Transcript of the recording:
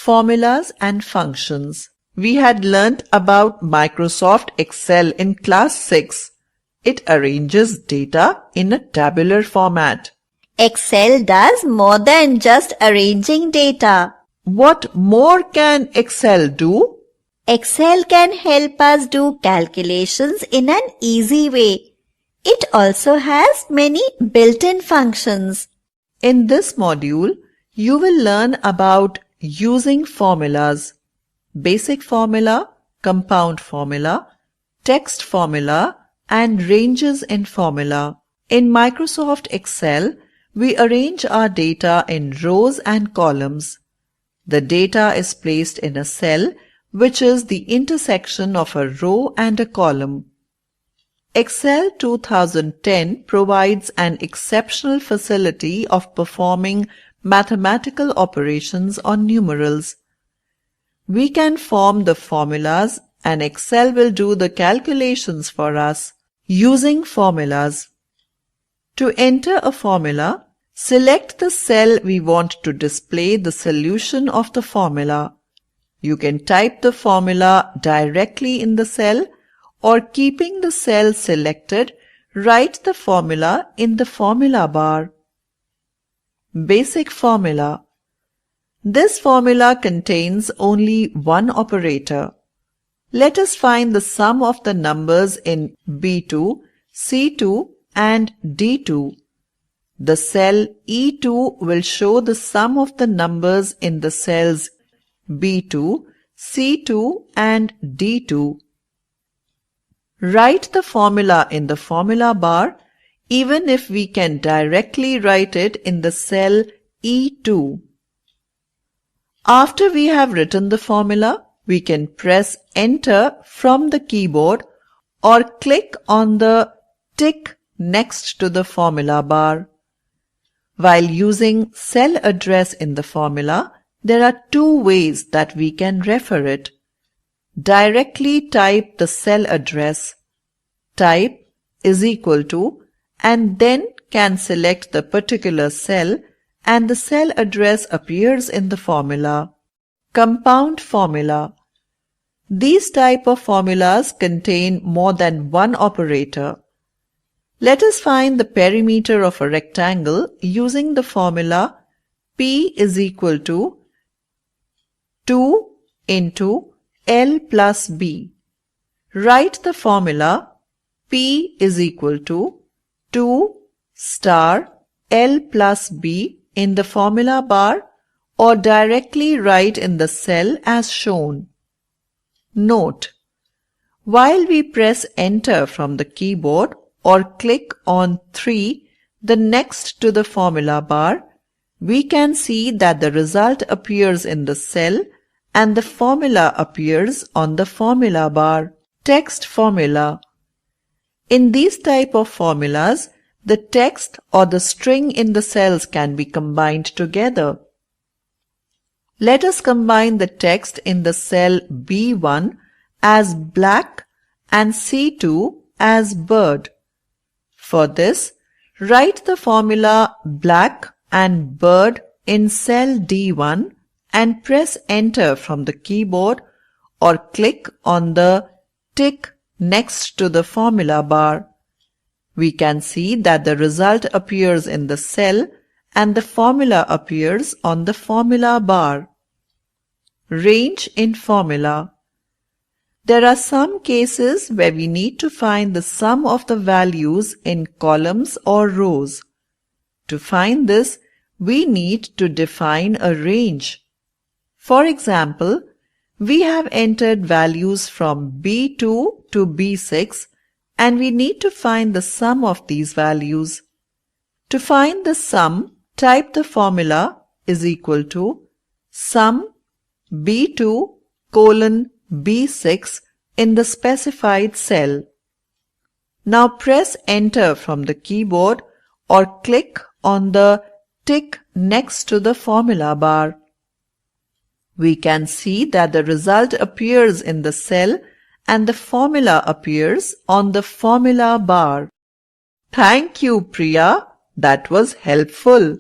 Formulas and functions. We had learnt about Microsoft Excel in class 6. It arranges data in a tabular format. Excel does more than just arranging data. What more can Excel do? Excel can help us do calculations in an easy way. It also has many built-in functions. In this module, you will learn about using formulas, basic formula, compound formula, text formula, and ranges in formula. In Microsoft Excel, we arrange our data in rows and columns. The data is placed in a cell, which is the intersection of a row and a column. Excel 2010 provides an exceptional facility of performing mathematical operations on numerals. We can form the formulas and Excel will do the calculations for us. Using formulas. To enter a formula, select the cell we want to display the solution of the formula. You can type the formula directly in the cell or keeping the cell selected, write the formula in the formula bar. Basic formula. This formula contains only one operator. Let us find the sum of the numbers in B2, C2 and D2. The cell E2 will show the sum of the numbers in the cells B2, C2 and D2. Write the formula in the formula bar even if we can directly write it in the cell E2. After we have written the formula, we can press Enter from the keyboard or click on the tick next to the formula bar. While using cell address in the formula, there are two ways that we can refer it. Directly type the cell address. Type is equal to and then can select the particular cell and the cell address appears in the formula. Compound formula. These type of formulas contain more than one operator. Let us find the perimeter of a rectangle using the formula P is equal to 2 into L plus B. Write the formula P is equal to 2 star L plus B in the formula bar or directly write in the cell as shown. Note: while we press Enter from the keyboard or click on 3, the next to the formula bar, we can see that the result appears in the cell and the formula appears on the formula bar. Text formula. In these type of formulas, the text or the string in the cells can be combined together. Let us combine the text in the cell B1 as black and C2 as bird. For this, write the formula black and bird in cell D1 and press Enter from the keyboard or click on the tick next to the formula bar. We can see that the result appears in the cell and the formula appears on the formula bar. Range in formula. There are some cases where we need to find the sum of the values in columns or rows. To find this, we need to define a range. For example, we have entered values from B2 to B6 and we need to find the sum of these values. To find the sum, type the formula is equal to sum B2 colon B6 in the specified cell. Now press Enter from the keyboard or click on the tick next to the formula bar. We can see that the result appears in the cell and the formula appears on the formula bar. Thank you, Priya. That was helpful.